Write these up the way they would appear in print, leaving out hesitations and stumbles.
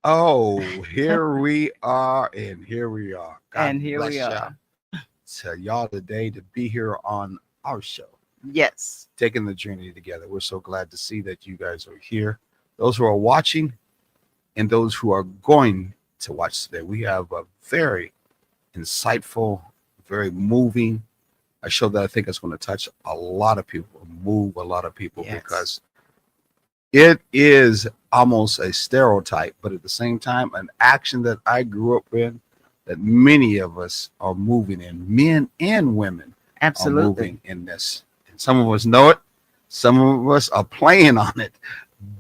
Oh, here we are, and here we are. God And here we bless y'all are. to y'all today to be here on our show, Yes. taking the journey together. We're so glad to see that you guys are here. Those who are watching and those who are going to watch today, we have a very insightful, very moving a show that I think is going to touch a lot of people, move a lot of people Yes. because it is almost a stereotype, but at the same time, an action that I grew up in, that many of us are moving in. Men and women are Absolutely. moving in this. And some of us know it, some of us are playing on it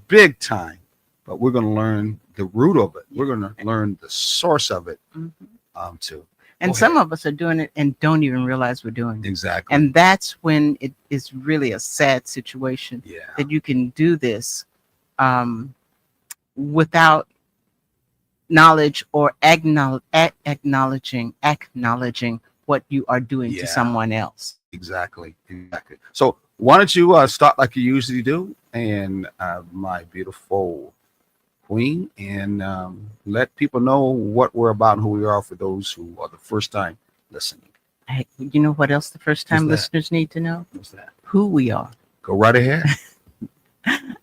big time, but we're going to learn the root of it. We're going to learn the source of it Mhm. too. And Go some ahead. of us are doing it and don't even realize we're doing it. Exactly. And that's when it is really a sad situation Yeah. that you can do this um, without knowledge or acknowledging what you are doing to Yeah. someone else. Exactly. Exactly. So why don't you start like you usually do, and my beautiful queen, and let people know what we're about and who we are for those who are the first time listening. You know what else the first What's time that? listeners need to know? What's that? Who we are. Go right ahead.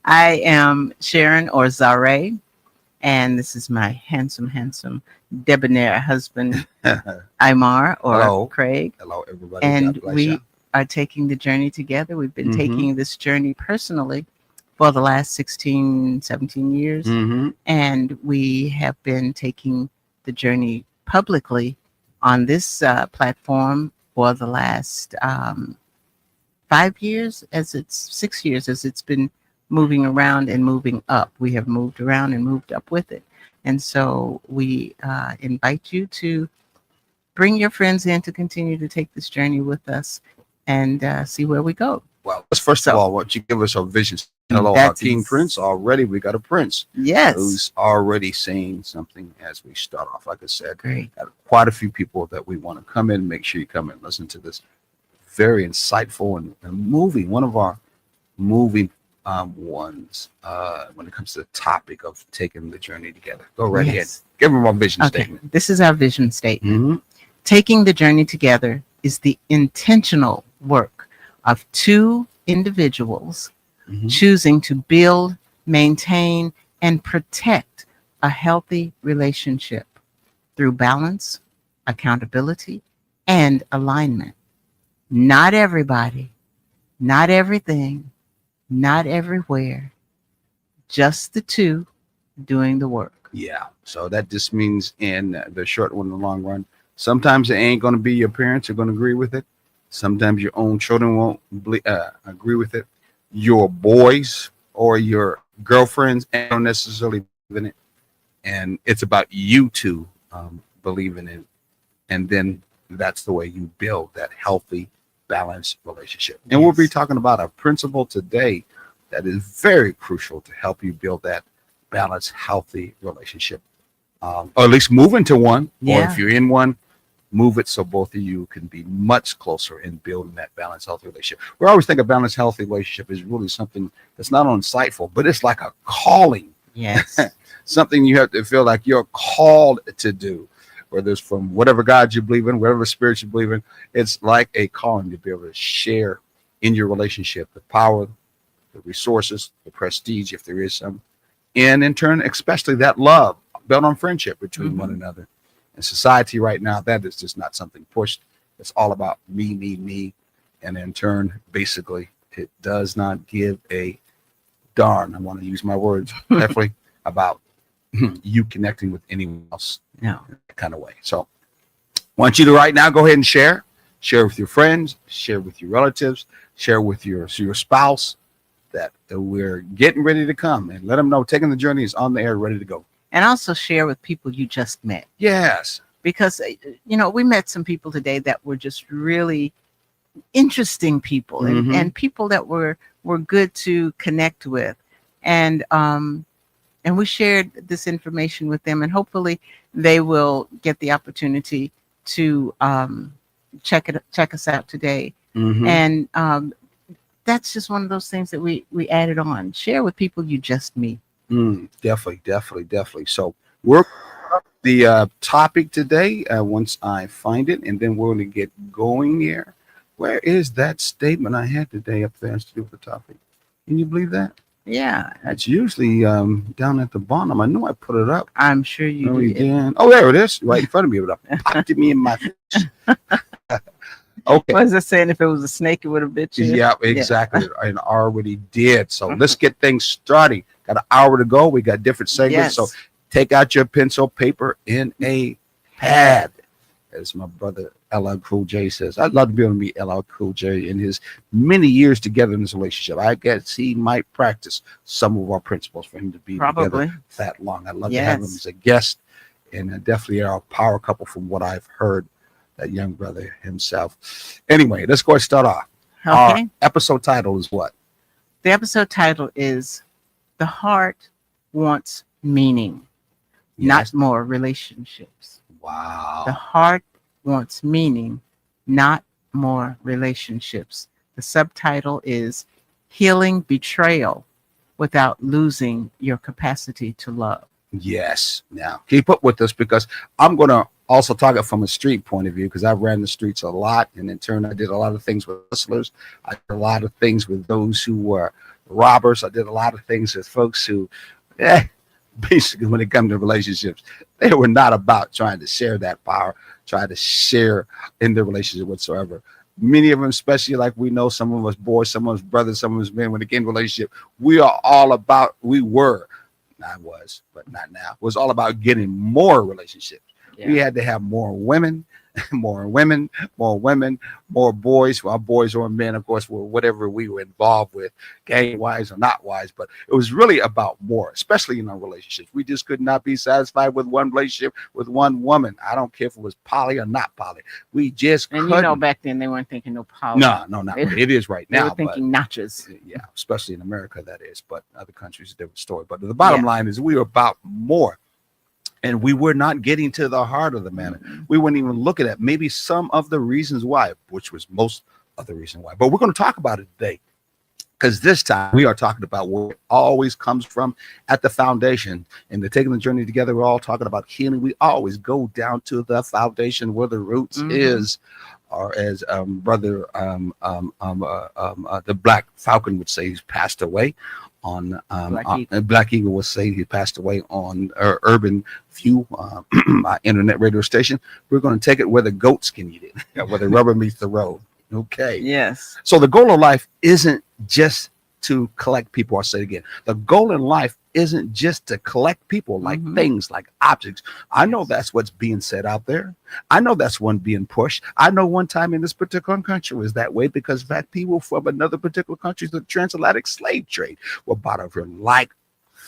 I am Sharon or Zare, and this is my handsome, debonair husband, Imar or Hello. Craig. Hello, everybody. And God bless you. we are taking the journey together. We've been Mm-hmm. taking this journey personally for the last 16, 17 years. Mm-hmm. And we have been taking the journey publicly on this platform for the last 5 years, as it's 6 years, as it's been moving around and moving up. We have moved around and moved up with it. And so we invite you to bring your friends in to continue to take this journey with us and see where we go. Well, let's first of So all, why don't you give us our vision? Hello, our that's King Prince. Already, we got a prince yes, who's already saying something as we start off. Like I said, great. quite a few people that we want to come in. Make sure you come and listen to this very insightful and moving. One of our moving ones when it comes to the topic of taking the journey together. Go right ahead. Yes. Give them our vision Okay. statement. This is our vision statement. Mm-hmm. Taking the journey together is the intentional work of two individuals Mm-hmm. choosing to build, maintain, and protect a healthy relationship through balance, accountability, and alignment. Not everybody, not everything, not everywhere, just the two doing the work. Yeah. So that just means in the short one, the long run, sometimes it ain't going to be your parents are going to agree with it. Sometimes your own children won't agree with it. Your boys or your girlfriends don't necessarily believe in it. And it's about you two believing in it. And then that's the way you build that healthy, balanced relationship. And we'll be Yes. talking about a principle today that is very crucial to help you build that balanced, healthy relationship, or at least move into one. Or Yeah. if you're in one, move it so both of you can be much closer in building that balanced, healthy relationship. We always think a balanced, healthy relationship is really something that's not insightful, but it's like a calling, Yes. something you have to feel like you're called to do, whether it's from whatever God you believe in, whatever spirit you believe in. It's like a calling to be able to share in your relationship the power, the resources, the prestige, if there is some, and in turn, especially that love built on friendship between one Mhm. another. In society right now, that is just not something pushed. It's all about me, and in turn, basically, it does not give a darn. I want to use my words carefully about you connecting with anyone else No. in that kind of way. So, I want you to right now go ahead and share with your friends, share with your relatives, share with your spouse that we're getting ready to come, and let them know taking the journey is on the air, ready to go. And also share with people you just met. Yes. Because, we met some people today that were just really interesting people and, Mhm. and people that were good to connect with. And we shared this information with them, and hopefully they will get the opportunity to check us out today. Mhm. And that's just one of those things that we added on. Share with people you just meet. Definitely. So We're the topic today once I find it, and then we're going to get going here. Where is that statement I had today up there to do with the topic? Can you believe that? Yeah, It's usually down at the bottom. I know I put it up. I'm sure you Oh, did. again. Oh, there it is, right in front of me. It popped at me in my face. Okay. What was it saying? If it was a snake, it would have bit you. Yeah, exactly. And already did. So let's get things started. Got an hour to go. We got different segments. So Yes. take out your pencil, paper, and a pad. As my brother LL Cool J says, I'd love to be able to meet LL Cool J in his many years together in this relationship. I guess he might practice some of our principles for him to be Probably. together that long. I'd love to have him Yes. as a guest, and definitely our power couple from what I've heard. That young brother himself. Anyway, let's go ahead and start off. Our Okay. episode title is what? The episode title is "The Heart Wants Meaning, Yes. Not More Relationships." Wow. The heart wants meaning, not more relationships. The subtitle is "Healing Betrayal Without Losing Your Capacity to Love." Yes. Now keep up with us because I'm going to also talk it from a street point of view because I ran the streets a lot, and in turn I did a lot of things with hustlers. I did a lot of things with those who were robbers. I did a lot of things with folks who, basically, when it comes to relationships, they were not about trying to share that power, trying to share in the relationship whatsoever. Many of them, especially like we know, some of us boys, some of us brothers, some of us men, when it came to relationship, we are all about, we were, I was, but not now, was all about getting more relationships. We had to have more women, more women, more women, more boys. Well, boys or men, of course, were whatever we were involved with, gang wise or not wise. But it was really about more, especially in our relationships. We just could not be satisfied with one relationship with one woman. I don't care if it was poly or not poly. We just And couldn't. you know, back then they weren't thinking no poly. No, not really. It is right They now. were thinking nachos. Yeah, especially in America, that is. But other countries, a different story. But the bottom line is we were about more. And we were not getting to the heart of the matter. We weren't even looking at maybe some of the reasons why, which was most of the reason why. But we're going to talk about it today because this time we are talking about where it always comes from at the foundation. And the taking the journey together, we're all talking about healing. We always go down to the foundation where the roots is, or as brother the Black Falcon would say, he's passed away. On Black Eagle would say he passed away on Urban View, my internet radio station. We're going to take it where the goats can eat it, where the rubber meets the road. Okay. Yes. So the goal of life isn't just to collect people. I'll say it again. The goal in life isn't just to collect people like things, like objects. I know that's what's being said out there. I know that's one being pushed. I know one time in this particular country was that way because in fact people from another particular country, the transatlantic slave trade, were bought over like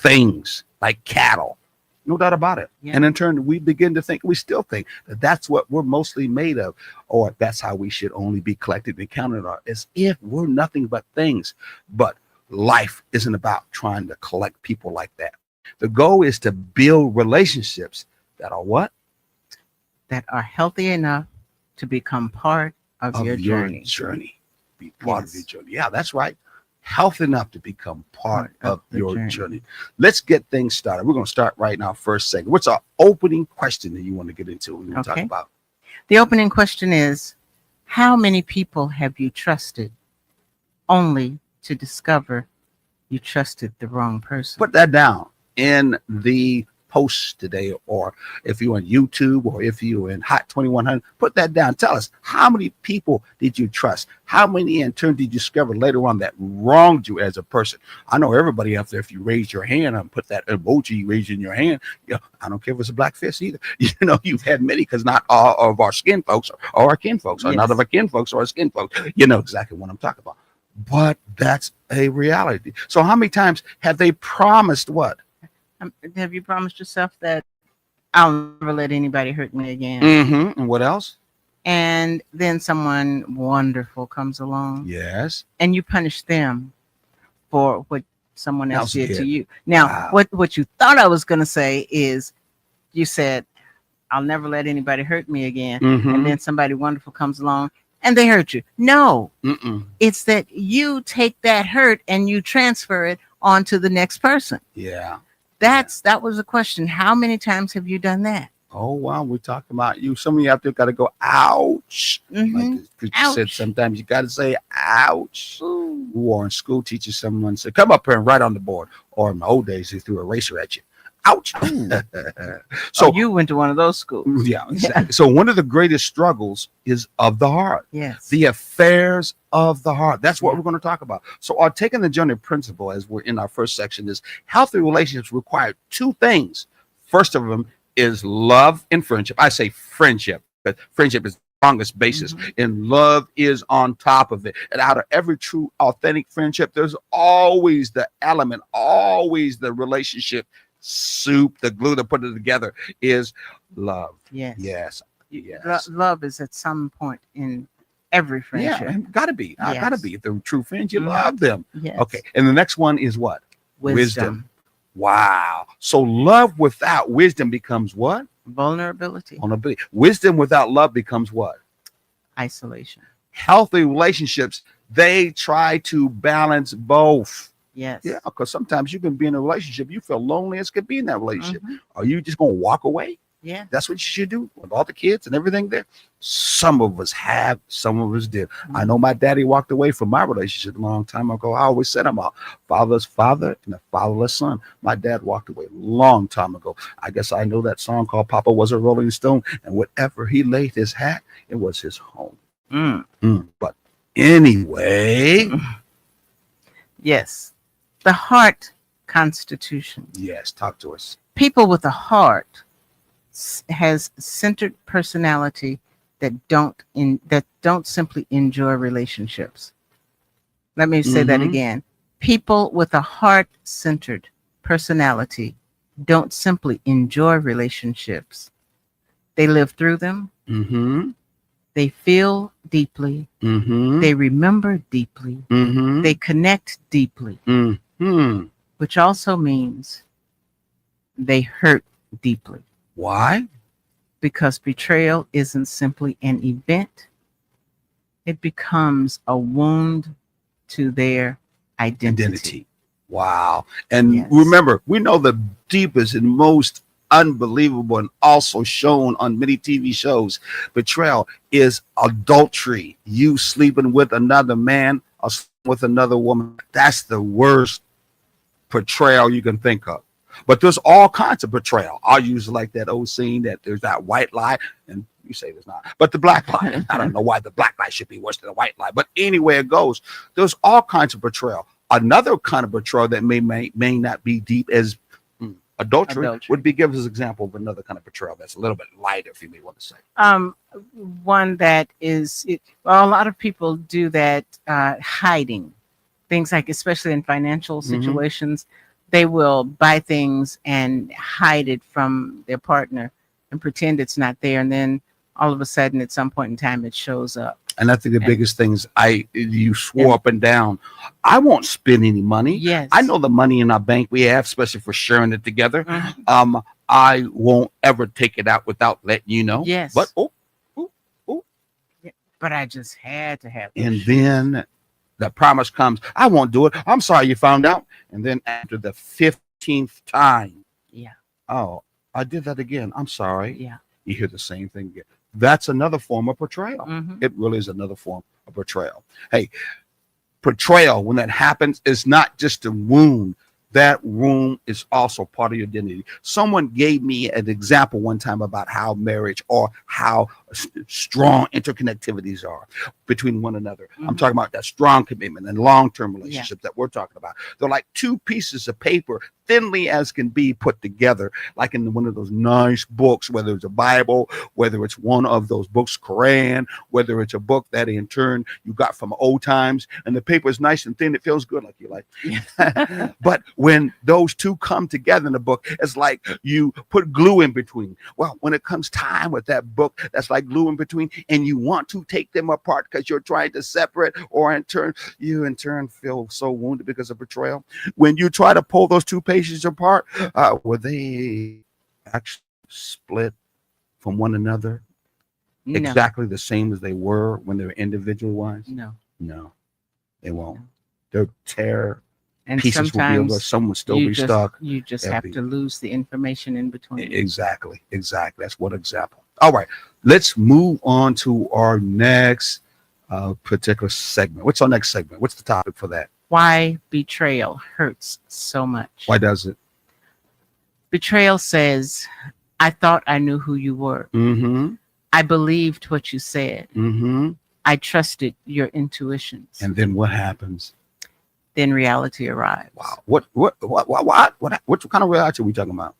things, like cattle. No doubt about it. Yeah. And in turn, we begin to think, we still think that that's what we're mostly made of, or that's how we should only be collected and counted on, as if we're nothing but things. But life isn't about trying to collect people like that. The goal is to build relationships that are what? That are healthy enough to become part of your journey. Be part of your journey. Yeah, that's right. Health enough to become part of your journey. Let's get things started. We're going to start right now. First segment. What's our opening question that you want to get into? We want to talk about. The opening question is, how many people have you trusted only to discover you trusted the wrong person? Put that down in the post today, or if you're on YouTube, or if you're in Hot 2100, put that down. Tell us, how many people did you trust? How many in turn did you discover later on that wronged you as a person? I know everybody out there, if you raise your hand and put that emoji raising your hand, you know, I don't care if it's a black fist either. You know, you've had many, because not all of our skin folks are our kin folks, or none of our kin folks are our skin folks. You know exactly what I'm talking about. But that's a reality. So how many times have they promised what? Have you promised yourself that I'll never let anybody hurt me again? And what else? And then someone wonderful comes along. Yes. And you punish them for what someone else did to you. Now, what you thought I was going to say is, you said, I'll never let anybody hurt me again. And then somebody wonderful comes along and they hurt you. No, it's that you take that hurt and you transfer it onto the next person. Yeah. That was a question. How many times have you done that? Oh wow, we're talking about you. Some of you out there got to go, ouch. Like Mm-hmm. the preacher said, Ouch. sometimes you got to say, ouch. Ooh. Or in school, teacher, someone said, come up here and write on the board. Or in my old days, they threw a eraser at you. Ouch. Ooh. So, You went to one of those schools. yeah, exactly. So, one of the greatest struggles is of the heart, Yes. the affairs of the heart. That's what Yeah. we're going to talk about. So, our taking the journey principle, as we're in our first section, is healthy relationships require two things. First of them is love and friendship. I say friendship, but friendship is the strongest basis, and love is on top of it. And out of every true, authentic friendship, there's always the element, always the relationship soup, the glue that put it together is love. Yes. Yes. You- Yes. Love is at some point in every Yeah, friendship. and gotta be. I gotta Yes. be. If they're true friends, you Mhm. love them. Yes. Okay. And the next one is what? Wisdom. Wow. So love without wisdom becomes what? Vulnerability. Vulnerability. Wisdom without love becomes what? Isolation. Healthy relationships, they try to balance both. Yes. Yeah, because sometimes you can be in a relationship, you feel lonely as could be in that relationship. Mhm. Are you just gonna walk away? Yeah. That's what you should do with all the kids and everything there. Some of us have, some of us did. I know my daddy walked away from my relationship a long time ago. I always said I'm a fatherless father and a fatherless son. My dad walked away a long time ago. I guess I know that song called Papa Was a Rolling Stone, and whatever he laid his hat, it was his home. But anyway, Yes. The heart constitution. yes, talk to us. People with a heart has centered personality that don't simply enjoy relationships. Let me say that Mhm. again. People with a heart-centered personality don't simply enjoy relationships. They live through them. Mm-hmm. They feel deeply. Mm-hmm. They remember deeply. Mm-hmm. They connect deeply, Mm-hmm. which also means they hurt deeply. Why? Because betrayal isn't simply an event, it becomes a wound to their identity. Wow. And Yes. remember, we know the deepest and most unbelievable and also shown on many TV shows betrayal is adultery. You sleeping with another man or with another woman. That's the worst portrayal you can think of. But there's all kinds of betrayal. I'll use like that old scene that there's that white lie, and you say there's not, but the black lie. I don't know why the black lie should be worse than the white lie, but anyway it goes. There's all kinds of betrayal. Another kind of betrayal that may not be deep as adultery would be, give us an example of another kind of betrayal that's a little bit lighter, if you may want to say. One that is, well, a lot of people do that, hiding things, like especially in financial situations, they will buy things and hide it from their partner and pretend it's not there, and then all of a sudden at some point in time it shows up. And I think the biggest thing is you swore up and down, I won't spend any money. Yes. I know the money in our bank we have, especially for sharing it together. I won't ever take it out without letting you know. Yes. But but I just had to have those and shoes. then the promise comes, I won't do it. I'm sorry you found out. And then after the 15th time, Yeah. oh, I did that again. I'm sorry. Yeah. You hear the same thing again. That's another form of betrayal. Mhm. It really is another form of betrayal. Hey, betrayal, when that happens, is not just a wound. That wound is also part of your identity. Someone gave me an example one time about how marriage or how strong interconnectivities are between one another. I'm talking about that strong commitment and long-term relationship that we're talking about. They're like two pieces of paper, thinly as can be put together, like in one of those nice books, whether it's a Bible, whether it's one of those books, Quran, whether it's a book that in turn you got from old times, and the paper is nice and thin, it feels good, like you like. But when those two come together in the book, it's like you put glue in between. Well, when it comes time with that book, that's like glue in between, and you want to take them apart because you're trying to separate, or you in turn feel so wounded because of betrayal. When you try to pull those two pages apart, were they actually split from one another No. exactly the same as they were when they were individual wise? No. No, they won't. They'll tear And Pieces will be able to, sometimes some will still be stuck. you just They'll have be- to lose the information in between. Exactly. That's one example. All right, let's move on to our next particular segment. What's our next segment? What's the topic for that? Why betrayal hurts so much. Why does it? Betrayal says, I thought I knew who you were. Mm-hmm. I believed what you said. Mm-hmm. I trusted your intuitions. And then what happens? Then reality arrives. Wow. What kind of reality are we talking about?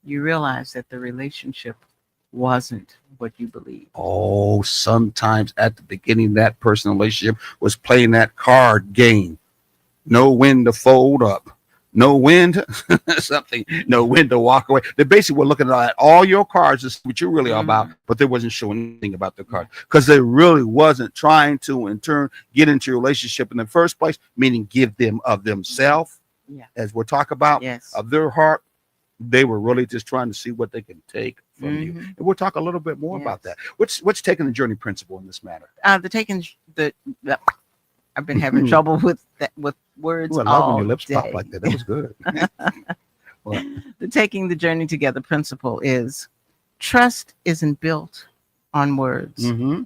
You realize that the relationship wasn't what you believed. Oh, sometimes at the beginning, that personal relationship was playing that card game. Know when to fold up. Know when to something. Know when to walk away. They basically were looking at all your cards to see what you really are about, but they wasn't showing anything about the card because they really wasn't trying to, in turn, get into a relationship in the first place, meaning give them of themselves, as we're talking about, of their heart. They were really just trying to see what they can take from you. And we'll talk a little bit more about that. What's taking the journey principle in this matter? I've been having trouble with words. Ooh, I love when your lips pop like that. That was good. The taking the journey together principle is trust isn't built on words. Mm-hmm.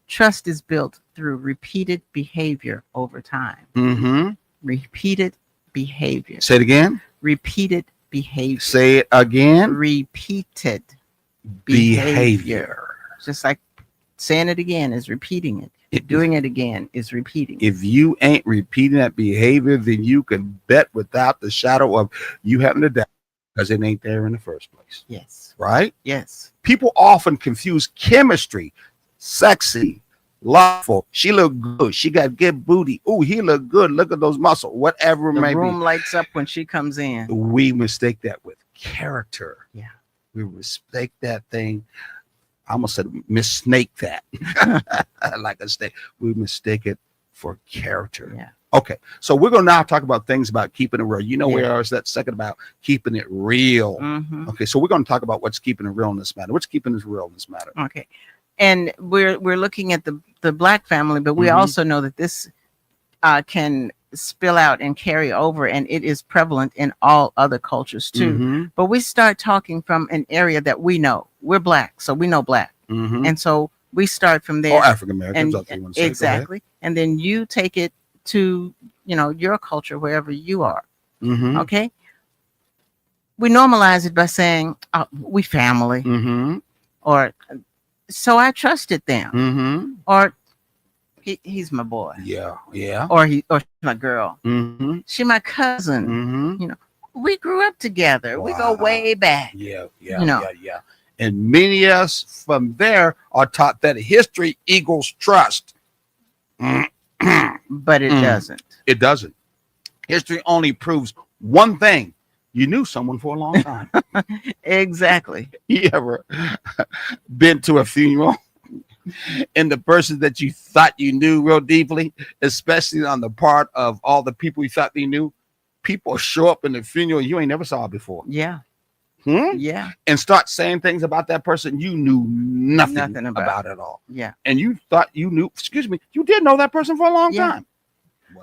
Trust is built through repeated behavior over time. Mm-hmm. Repeated behavior. Say it again. Repeated behavior. Say it again. Repeated behavior. Just like saying it again is repeating it. Doing it again is repeating. If you ain't repeating that behavior, then you can bet without the shadow of you having to doubt because it ain't there in the first place. Yes. Right? Yes. People often confuse chemistry, sexy, lawful. She look good. She got good booty. Oh, he look good. Look at those muscles. Whatever the may be. The room lights up when she comes in. We mistake that with character. Yeah. We mistake that thing. I almost said mistake that. Like a snake. We mistake it for character. Yeah. Okay. So we're going to now talk about things about keeping it real. You know where I was that second about keeping it real. Mm-hmm. Okay. So we're going to talk about what's keeping it real in this matter. What's keeping it real in this matter? Okay. And we're looking at the Black family, but we also know that this can spill out and carry over, and it is prevalent in all other cultures too. But we start talking from an area that we know. We're Black, so we know Black, and so we start from there. Or African Americans, exactly. And then you take it to your culture wherever you are. Okay. We normalize it by saying, oh, "We family," or "So I trusted them," or he's my boy. Yeah. Or she's my girl. She my cousin. We grew up together. Wow. We go way back. Yeah. And many of us from there are taught that history equals trust. But it doesn't. It doesn't. History only proves one thing. You knew someone for a long time. Exactly. You ever been to a funeral and the person that you thought you knew real deeply, especially on the part of all the people you thought you knew, people show up in the funeral you ain't never saw before. Yeah. Yeah. And start saying things about that person you knew nothing about at all. Yeah. And you thought you knew, you did know that person for a long time.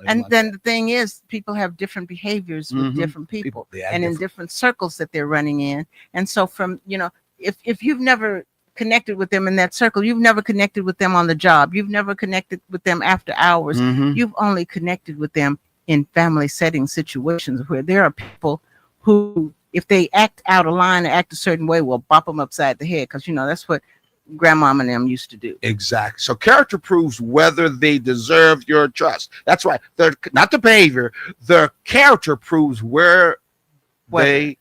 And then the thing is, people have different behaviors with different people and in different circles that they're running in. And so from, if you've never connected with them in that circle, you've never connected with them on the job, you've never connected with them after hours, you've only connected with them in family setting situations where there are people who, if they act out of line or act a certain way, will bop them upside the head, because that's what grandmama and them used to do. Exactly. So character proves whether they deserve your trust. That's right. They're not the behavior. Their character proves whether they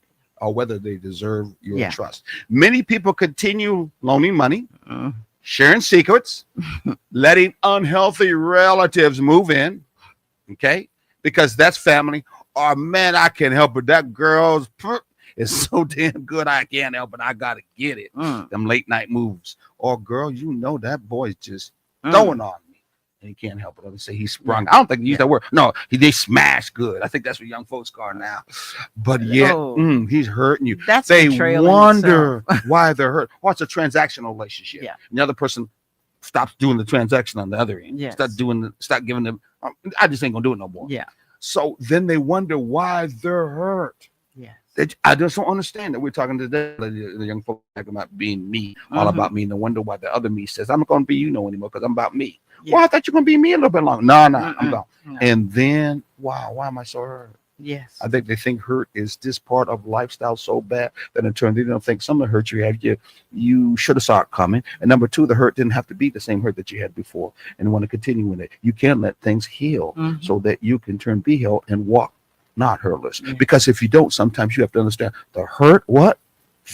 deserve your trust. Many people continue loaning money, sharing secrets, letting unhealthy relatives move in. Okay, because that's family. Or man, I can't help it. That girl's is so damn good. I can't help it. I gotta get it. Them late night moves. Or girl, that boy's just throwing on me, and he can't help it. They say he sprung. I don't think he used that word. No, they smash good. I think that's what young folks are now. But he's hurting you. That's they wonder why they're hurt. Or it's a transactional relationship. Yeah. The other person stops doing the transaction on the other end. Yes. Stop giving them. I just ain't gonna do it no more. Yeah. So then they wonder why they're hurt. Yes. I just don't understand that we're talking today. The young folks talking about being me, all Mhm. about me, and they wonder why the other me says, "I'm not going to be you no anymore because I'm about me." Yeah. Well, I thought you were going to be me a little bit longer. No, no, I'm Mm-mm. gone. No. And then, wow, why am I so hurt? Yes. I think they think hurt is this part of lifestyle so bad that in turn they don't think some of the hurt you had, you should have saw it coming. And number two, the hurt didn't have to be the same hurt that you had before, and want to continue with it. You can let things heal Mhm. so that you can turn be healed and walk not hurtless. Yeah. Because if you don't, sometimes you have to understand the hurt. What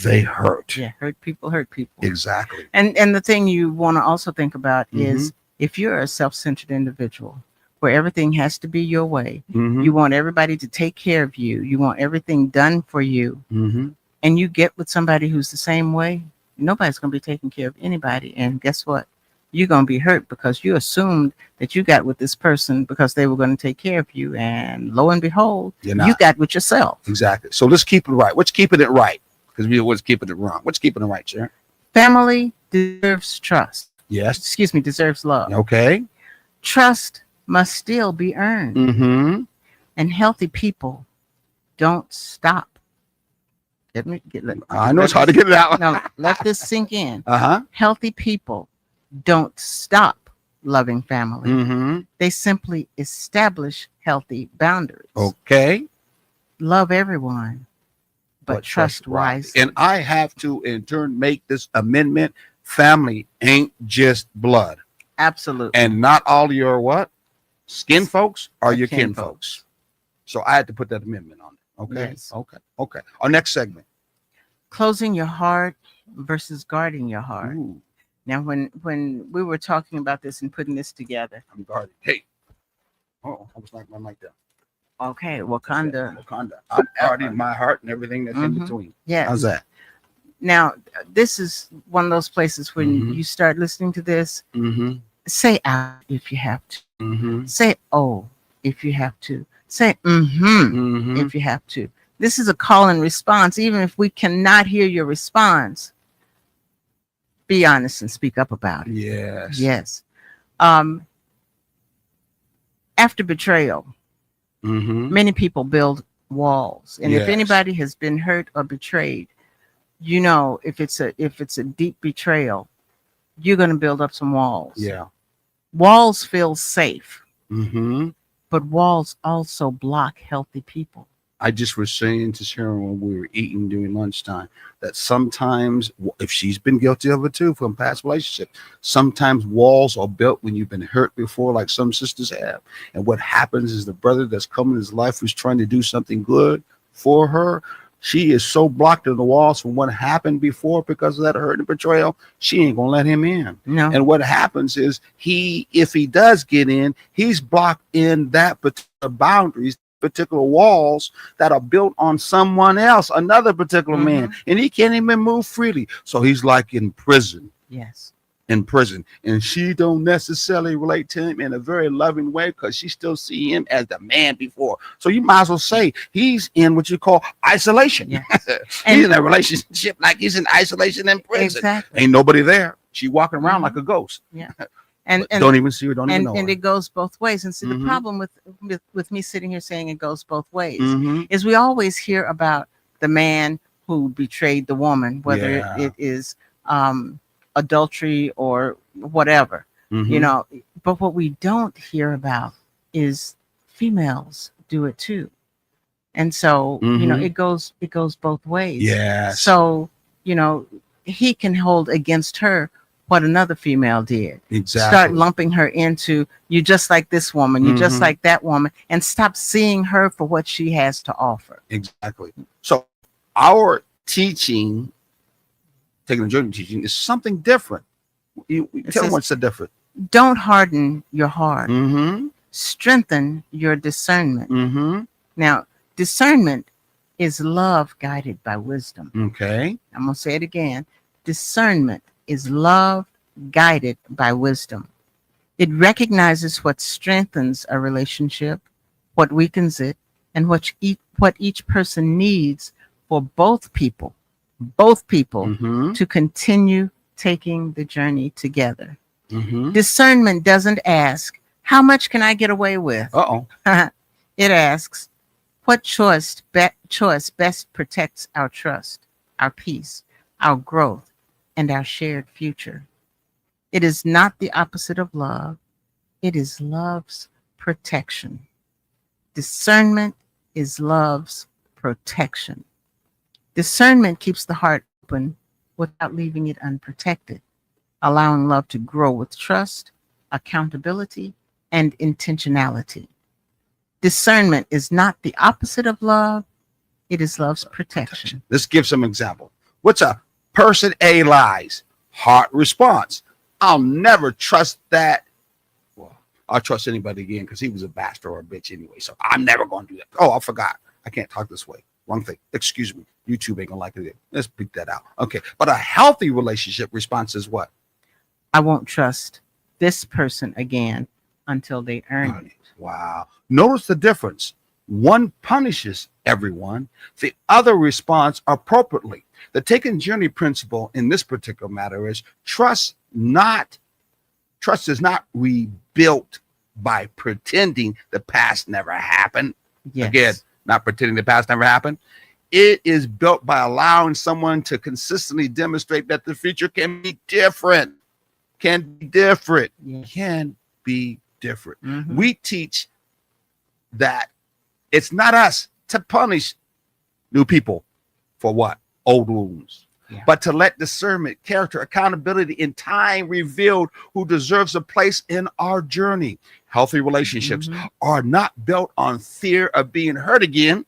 they hurt. Yeah. Hurt people hurt people. Exactly. And the thing you want to also think about Mhm. is if you're a self-centered individual where everything has to be your way, Mhm. you want everybody to take care of you, you want everything done for you, Mhm. and you get with somebody who's the same way, nobody's going to be taking care of anybody. And guess what? You're going to be hurt because you assumed that you got with this person because they were going to take care of you. And lo and behold, You're you not. got with yourself. Exactly. So let's keep it right. What's keeping it right? Because we always keeping it wrong. What's keeping it right, Sharon? Family deserves trust. Yes. Excuse me, deserves love. Okay. Trust must still be earned. Mm-hmm. And healthy people don't stop. I know it's hard to get it out. No, let this sink in. Uh-huh. Healthy people don't stop loving family. Mm-hmm. They simply establish healthy boundaries. Okay. Love everyone, but trust wisely. And I have to, in turn, make this amendment. Family ain't just blood. Absolutely. And not all your what? Skin folks are your kin folks. folks. So I had to put that amendment on it. Okay. Yes. Okay. Our next segment. Closing your heart versus guarding your heart. Ooh, Now, when we were talking about this and putting this together, I'm guarded. Hey. Oh, I was knocking my mic down. okay, Wakanda. Wakanda. I'm guarding my heart and everything that's in Mhm. between. Yes. How's that? Now, this is one of those places when Mhm. you start listening to this, Mm-hmm. say out if you have to. Mm-hmm. Say oh if you have to. Say mm-hmm Mm-hmm. if you have to. This is a call and response. Even if we cannot hear your response, be honest and speak up about it. Yes. Yes. After betrayal, Mm-hmm. many people build walls. And if Yes. anybody has been hurt or betrayed, you know, if it's a deep betrayal, you're going to build up some walls. Yeah. Walls feel safe, Mm-hmm. but walls also block healthy people. I just was saying to Sharon when we were eating during lunchtime that sometimes, if she's been guilty of it too from past relationships, sometimes walls are built when you've been hurt before, like some sisters have. And what happens is the brother that's come in his life who's trying to do something good for her, she is so blocked in the walls from what happened before because of that hurt and betrayal, she ain't gonna let him in. No. And what happens is if he does get in, he's blocked in that particular boundaries, particular walls that are built on someone else, another particular man, and he can't even move freely. So he's like in prison. Yes. In prison, and she don't necessarily relate to him in a very loving way because she still see him as the man before. So you might as well say he's in what you call isolation. Yes. He's in a relationship like he's in isolation in prison. Exactly. Ain't nobody there. She walking around like a ghost. Yeah. And don't even see her. Don't even know and her. it goes both ways. And see, the Mhm. problem with me sitting here saying it goes both ways Mhm. is we always hear about the man who betrayed the woman, whether Yeah. it is adultery or whatever, Mhm. you know. But what we don't hear about is females do it too. And so, you know, Mhm. it goes both ways. Yes. So, you know, he can hold against her what another female did. Exactly. Start lumping her into you just like this woman, you just Mhm. like that woman, and stop seeing her for what she has to offer. Exactly. So our teaching, taking the journey teaching, is something different. You tell them what's so different. Don't harden your heart. Mm-hmm. Strengthen your discernment. Mm-hmm. Now, discernment is love guided by wisdom. Okay. I'm going to say it again. Discernment is love guided by wisdom. It recognizes what strengthens a relationship, what weakens it, and what each person needs for both people Mm-hmm. to continue taking the journey together. Mm-hmm. Discernment doesn't ask, how much can I get away with? Uh-oh. It asks, what choice best protects our trust, our peace, our growth, and our shared future? It is not the opposite of love. It is love's protection. Discernment is love's protection. Discernment keeps the heart open without leaving it unprotected, allowing love to grow with trust, accountability, and intentionality. Discernment is not the opposite of love, it is love's protection. Let's give some example. What's a person A lies? Heart response. I'll never trust that. Well, I'll trust anybody again because he was a bastard or a bitch anyway. So I'm never going to do that. Oh, I forgot. I can't talk this way. Wrong thing. Excuse me. YouTube ain't going to like it. Let's beat that out. Okay. But a healthy relationship response is what? I won't trust this person again until they earn it. Wow. Notice the difference. One punishes everyone, the other responds appropriately. The taken journey principle in this particular matter is trust is not rebuilt by pretending the past never happened. Yes. Again, not pretending the past never happened. It is built by allowing someone to consistently demonstrate that the future can be different. Can be different. Yes. Can be different. Mhm. We teach that it's not us to punish new people for what? Old wounds. Yeah. But to let discernment, character, accountability, and time reveal who deserves a place in our journey. Healthy relationships are not built on fear of being hurt again.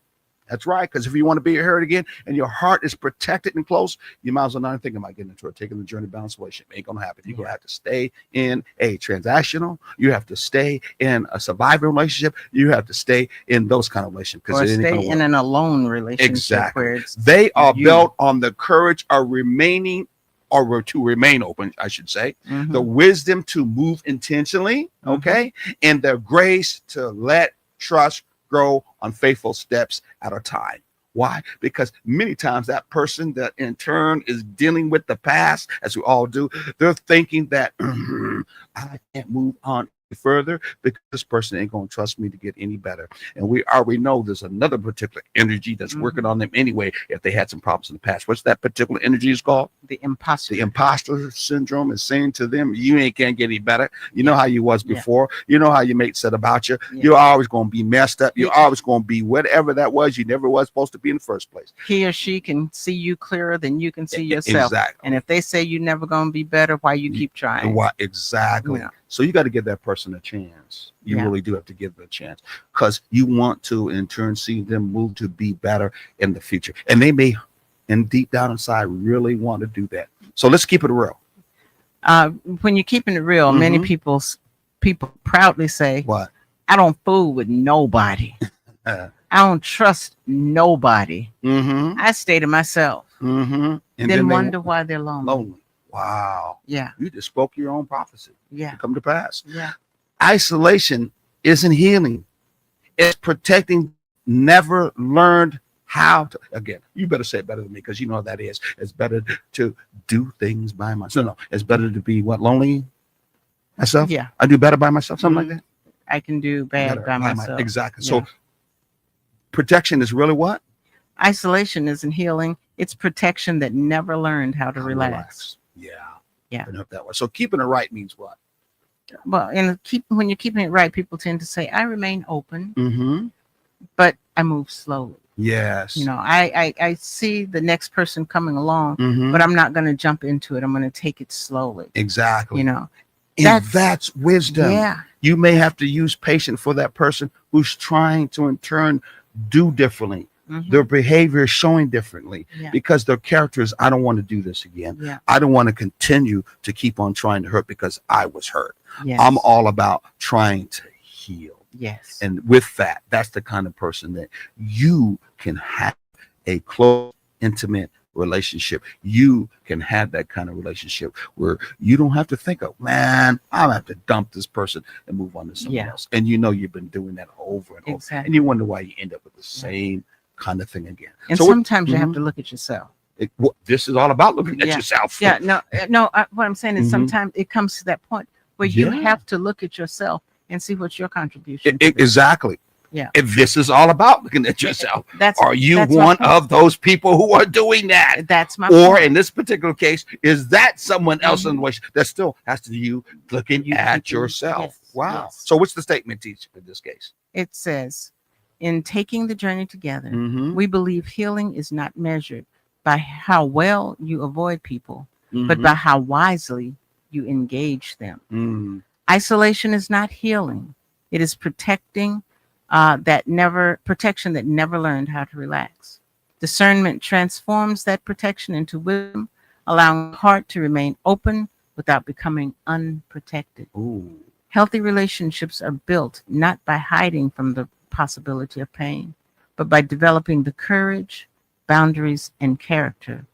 That's right. Because if you want to be hurt again and your heart is protected and close, you might as well not think about getting into it, taking the journey balance relationship. Ain't going to happen. You're going to have to stay in a transactional. You have to stay in a survivor relationship. You have to stay in those kind of relationships. Or stay in an alone relationship. Exactly. Where it's they are you. built on the courage of remaining or to remain open, I should say, Mhm. the wisdom to move intentionally, okay, and the grace to let trust grow on faithful steps at a time. Why? Because many times that person that in turn is dealing with the past, as we all do, they're thinking that I can't move on further because this person ain't going to trust me to get any better. And we already know there's another particular energy that's working on them anyway if they had some problems in the past. What's that particular energy is called? The imposter. The imposter syndrome is saying to them, you can't get any better. You know how you was before. You know how your mate said about you. You're always going to be messed up. You're always going to be whatever that was you never was supposed to be in the first place. He or she can see you clearer than you can see yourself. Exactly. And if they say you're never going to be better, why you keep trying? Why? Exactly. Yeah. So you got to give that person a chance. You really do have to give them a chance because you want to, in turn, see them move to be better in the future. And they may, and deep down inside, really want to do that. So let's keep it real. When you're keeping it real, many people proudly say, What? I don't fool with nobody. I don't trust nobody. I stay to myself. And then wonder why they're lonely. Wow. Yeah. You just spoke your own prophecy. Yeah. To come to pass. Yeah. Isolation isn't healing. It's protecting never learned how to. Again, you better say it better than me because you know what that is. It's better to do things by myself. No, it's better to be what? Lonely myself? Yeah. I do better by myself, something like that? I can do bad by myself. Exactly. Yeah. So protection is really what? Isolation isn't healing. It's protection that never learned how to relax. Yeah. Yeah. That way. So keeping it right means what? Well, when you're keeping it right, people tend to say, I remain open, but I move slowly. Yes. You know, I see the next person coming along, but I'm not going to jump into it. I'm going to take it slowly. Exactly. You know, and that's wisdom. Yeah. You may have to use patience for that person who's trying to in turn do differently. Their behavior is showing differently because their character is, I don't want to do this again. Yeah. I don't want to continue to keep on trying to hurt because I was hurt. Yes. I'm all about trying to heal. Yes. And with that, that's the kind of person that you can have a close, intimate relationship. You can have that kind of relationship where you don't have to think of, man, I'll have to dump this person and move on to someone else. And you know you've been doing that over and over. And you wonder why you end up with the same kind of thing again. And so sometimes you have to look at yourself. This is all about looking at yourself. Yeah, no. What I'm saying is sometimes it comes to that point where you have to look at yourself and see what's your contribution. Exactly. Yeah. If this is all about looking at yourself, are you one of those people who are doing that? That's my Or point. in this particular case, is that someone else in Mhm. the way that still has to do you looking at yourself? Yes, Wow. yes. So what's the statement teach in this case? It says, in taking the journey together, Mm-hmm. we believe healing is not measured by how well you avoid people, but Mm-hmm. by how wisely you engage them. Mm-hmm. Isolation is not healing. It is protecting protection that never learned how to relax. Discernment transforms that protection into wisdom, allowing the heart to remain open without becoming unprotected. Ooh. Healthy relationships are built not by hiding from the possibility of pain, but by developing the courage, boundaries, and character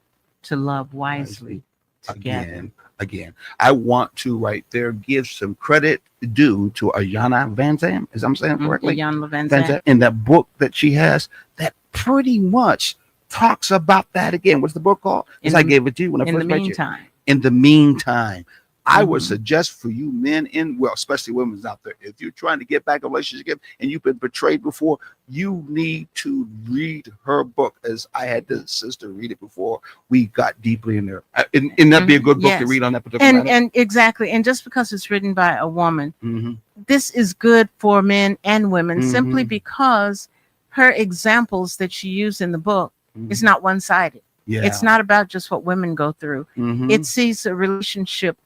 to love wisely together. Again, I want to right there give some credit due to Ayana Van Zam. Is I'm saying correctly? Jan Van Van Zam, in that book that she has that pretty much talks about that again. What's the book called? Because I gave it to you when I In the first met you. meantime, In the meantime, I would Mhm. suggest for you men especially women's out there, if you're trying to get back a relationship and you've been betrayed before, you need to read her book. As I had the sister read it before we got deeply in there. And that'd be a good book to Yes. read on that particular matter. and exactly, and just because it's written by a woman, Mm-hmm. this is good for men and women, simply Mhm. because her examples that she used in the book is not one-sided. Yeah. It's not about just what women go through. Mhm. It sees a relationship,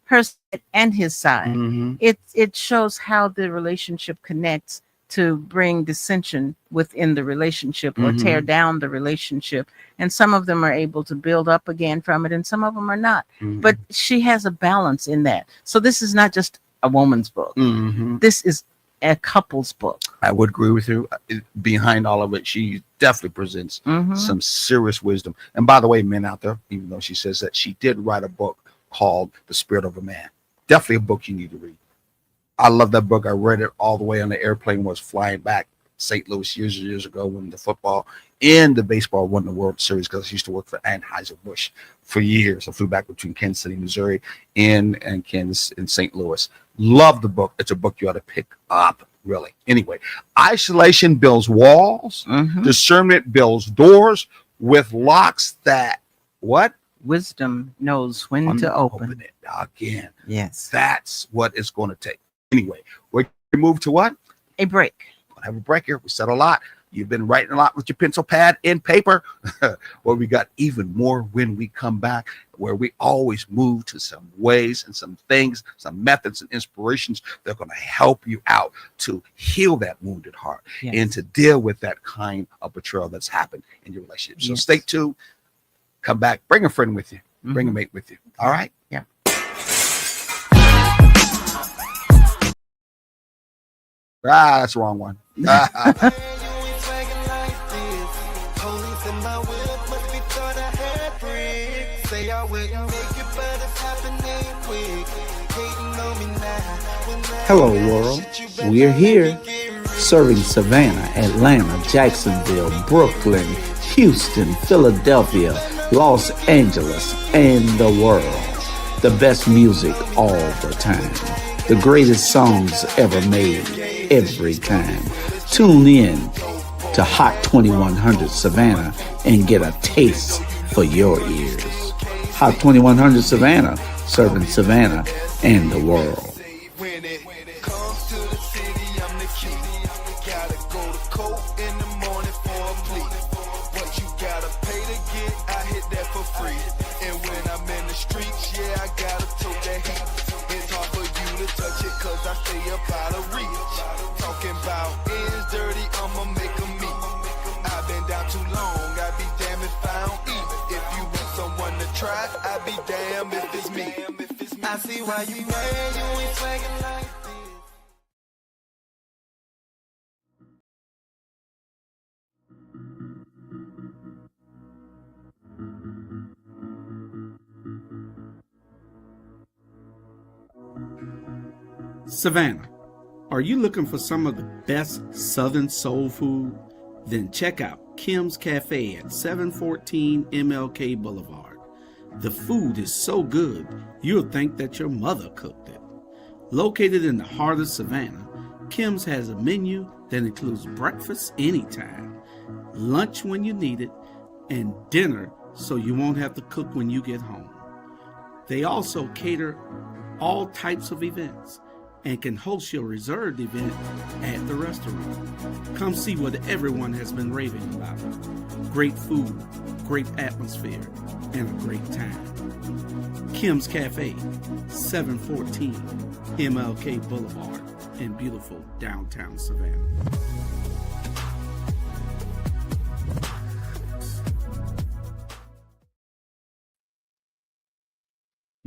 her side and his side. Mhm. It shows how the relationship connects to bring dissension within the relationship or tear Mhm. down the relationship. And some of them are able to build up again from it, and some of them are not. Mhm. But she has a balance in that. So this is not just a woman's book. Mhm. This is a couple's book. I would agree with you. Behind all of it, she definitely presents Mhm. some serious wisdom. And by the way, men out there, even though she says that, she did write a book called The Spirit of a Man. Definitely a book you need to read. I love that book. I read it all the way on the airplane, was flying back St. Louis years ago when the football and the baseball won the World Series, because I used to work for Anheuser-Busch for years. I flew back between Kansas City, Missouri, and Kansas and St. Louis. Love the book. It's a book you ought to pick up, really. Anyway, isolation builds walls. Mhm. Discernment builds doors with locks that what? Wisdom knows when to open. It again. Yes. That's what it's going to take. Anyway, we move to what? A break. We're gonna have a break here. We said a lot. You've been writing a lot with your pencil, pad, and paper. Well, we got even more when we come back, where we always move to some ways and some things, some methods and inspirations that are going to help you out to heal that wounded heart Yes. and to deal with that kind of betrayal that's happened in your relationship. So Yes. stay tuned. Come back. Bring a friend with you. Bring a Mhm. mate with you. All right? Yeah. Ah, that's the wrong one. Hello, world. We're here, serving Savannah, Atlanta, Jacksonville, Brooklyn, Houston, Philadelphia, Los Angeles, and the world. The best music all the time. The greatest songs ever made, every time. Tune in to Hot 2100 Savannah and get a taste for your ears. Hot 2100 Savannah, serving Savannah and the world. When it comes to the city, I'm the key. Gotta go to court in the morning for a plea. What you gotta pay to get, I hit that for free. And when I'm in the streets, yeah, I gotta tote that heat. It's hard for you to touch it, cause I stay up out of reach. Talking about ends dirty, I'ma make 'em meet. I've been down too long, I'd be damned if I don't eat. If you want someone to try, I'd be damned if it's me. I see why you mad, you ain't swaggin' like this. Savannah, are you looking for some of the best Southern soul food? Then check out Kim's Cafe at 714 MLK Boulevard. The food is so good, you'll think that your mother cooked it. Located in the heart of Savannah, Kim's has a menu that includes breakfast anytime, lunch when you need it, and dinner so you won't have to cook when you get home. They also cater all types of events and can host your reserved event at the restaurant. Come see what everyone has been raving about. Great food, great atmosphere, and a great time. Kim's Cafe, 714 MLK Boulevard in beautiful downtown Savannah.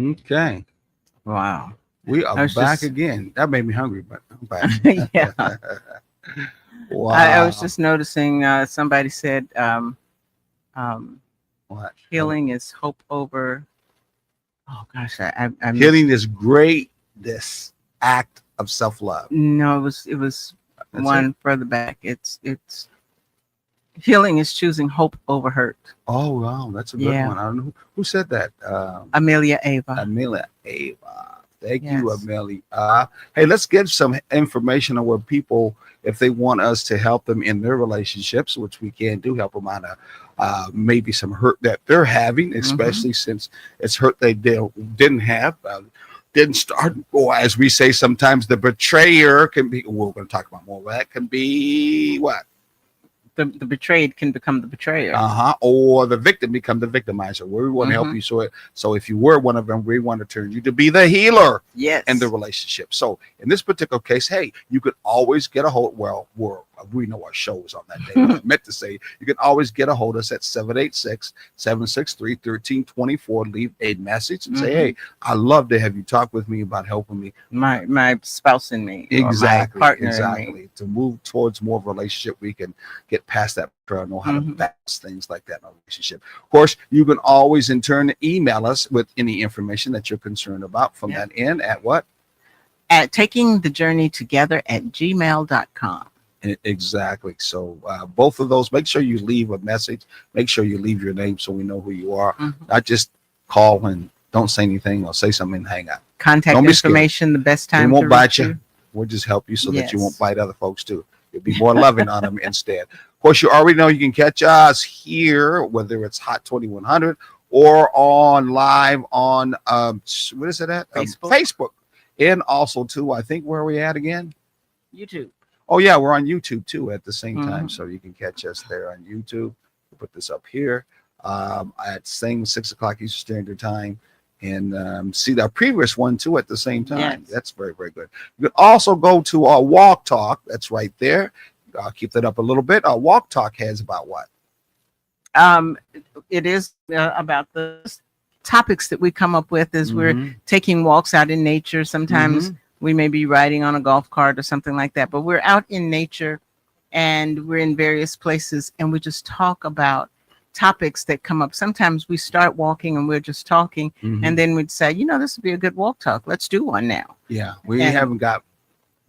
Okay. Wow. We are I was back just- again. That made me hungry, but I'm back. Yeah. Wow. I was just noticing somebody said What? healing is hope over. Oh gosh, I Healing is great. This act of self-love. No, it was That's one further back. It's healing is choosing hope over hurt. Oh wow, that's a good Yeah. one. I don't know who said that. Amelia Ava. Amelia Ava. Thank you, Yes. Amelia. Hey, let's give some information on where people, if they want us to help them in their relationships, which we can do, help them out of maybe some hurt that they're having, especially since it's hurt they didn't have, didn't start. Or as we say sometimes, the betrayer can be. We're going to talk about more of that. Can be what? The betrayed can become the betrayer. Or the victim become the victimizer. We want to help Mhm. you. So if you were one of them, we want to turn you to be the healer Yes. in the relationship. So in this particular case, hey, you could always get a hold. Well, we know our show was on that day. I meant to say you can always get a hold of us at 786-763-1324. Leave a message and say, Mhm. hey, I love to have you talk with me about helping me. my spouse and me. Exactly. Or my partner and me. Exactly. To move towards more of a relationship, we can get past that. Know how to Mhm. balance things like that in a relationship. Of course, you can always in turn email us with any information that you're concerned about from Yeah. that end at what? At taking the journey together at gmail.com. Exactly. So both of those, make sure you leave a message. Make sure you leave your name so we know who you are. Mhm. Not just call and don't say anything or say something and hang up. Contact Don't be scared. information, the best We time won't to bite reach you. We'll just help you so that you won't Yes. bite other folks too. You'll be more loving on them instead. Of course, you already know you can catch us here, whether it's Hot 2100 or on live on what is it at? Facebook. Facebook. And also too, I think where are we at again? YouTube. Oh yeah, we're on YouTube too at the same time. Mhm. So you can catch us there on YouTube. We'll put this up here at same 6:00 Eastern Standard Time. And see the previous one too at the same time. Yes. That's very, very good. You can also go to our Walk Talk. That's right there. I'll keep that up a little bit. Our Walk Talk has about what? It is about the topics that we come up with as we're Mhm. taking walks out in nature. Sometimes Mhm. we may be riding on a golf cart or something like that, but we're out in nature and we're in various places and we just talk about topics that come up. Sometimes we start walking and we're just talking Mhm. and then we'd say, this would be a good walk talk. Let's do one now. Yeah, we And- haven't got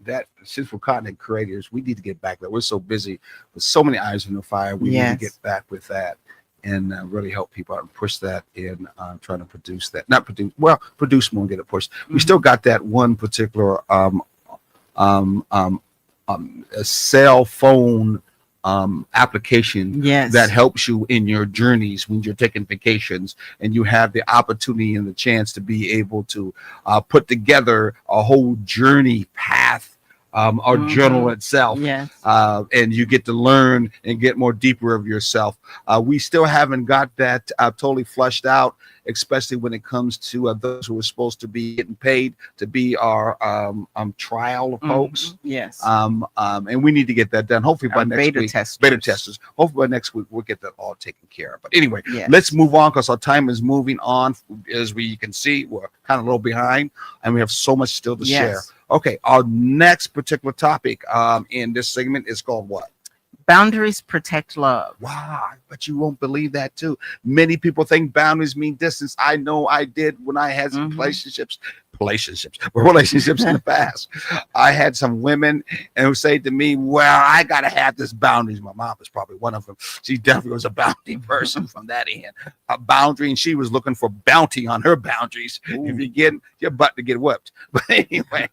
that since we're content creators. We need to get back there. We're so busy with so many eyes on the fire. We need Yes. to get back with that and really help people out and push that in trying to produce that. Not produce, well, produce more and get it pushed. We Mhm. still got that one particular a cell phone application Yes. that helps you in your journeys when you're taking vacations and you have the opportunity and the chance to be able to put together a whole journey path or Mhm. journal itself. Yes. And you get to learn and get more deeper of yourself. We still haven't got that totally flushed out, especially when it comes to those who are supposed to be getting paid to be our trial folks. Mhm. Yes. And we need to get that done. Hopefully by Our next beta week. testers. Beta testers. Hopefully by next week we'll get that all taken care of. But anyway, Yes. let's move on because our time is moving on. As we can see, we're kind of a little behind, and we have so much still to share. Yes. Okay, our next particular topic in this segment is called what? Boundaries protect love. Wow, but you won't believe that too. Many people think boundaries mean distance. I know I did when I had some Mhm. relationships. relationships, but relationships in the past. I had some women and who say to me, well, I got to have this boundaries. My mom was probably one of them. She definitely was a bounty person from that end, a boundary. And she was looking for bounty on her boundaries. Ooh. If you get your butt to get whipped. But anyway,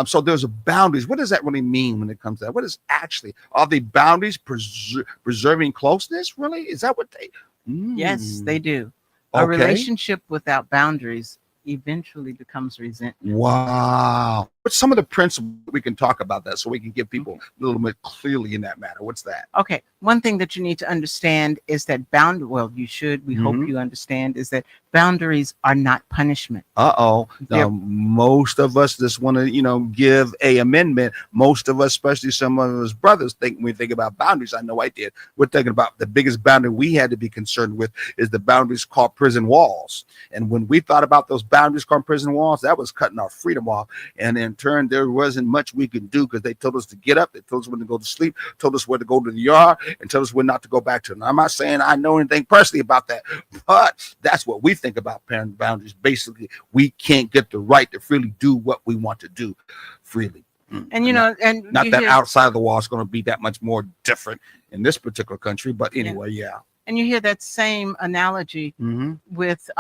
so there's a boundaries. What does that really mean when it comes to that? What is actually, are the boundaries preserving closeness? Really? Is that what they? Yes, they do. Okay. A relationship without boundaries eventually becomes resentment. Wow. What's some of the principles we can talk about that so we can give people a little bit clearly in that matter? What's that? Okay. One thing that you need to understand is that we hope you understand, is that boundaries are not punishment. Now, They're- most of us just want to, give a amendment. Most of us, especially some of us brothers, think when we think about boundaries. I know I did. We're thinking about the biggest boundary we had to be concerned with is the boundaries called prison walls. And when we thought about those boundaries called prison walls, that was cutting our freedom off. And in turn, there wasn't much we could do because they told us to get up, they told us when to go to sleep, told us where to go to the yard, and told us when not to go back to them. I'm not saying I know anything personally about that, but that's what we think about parent boundaries. Basically, we can't get the right to freely do what we want to do freely. And not That outside of the wall is going to be that much more different in this particular country. But anyway, yeah. And you hear that same analogy with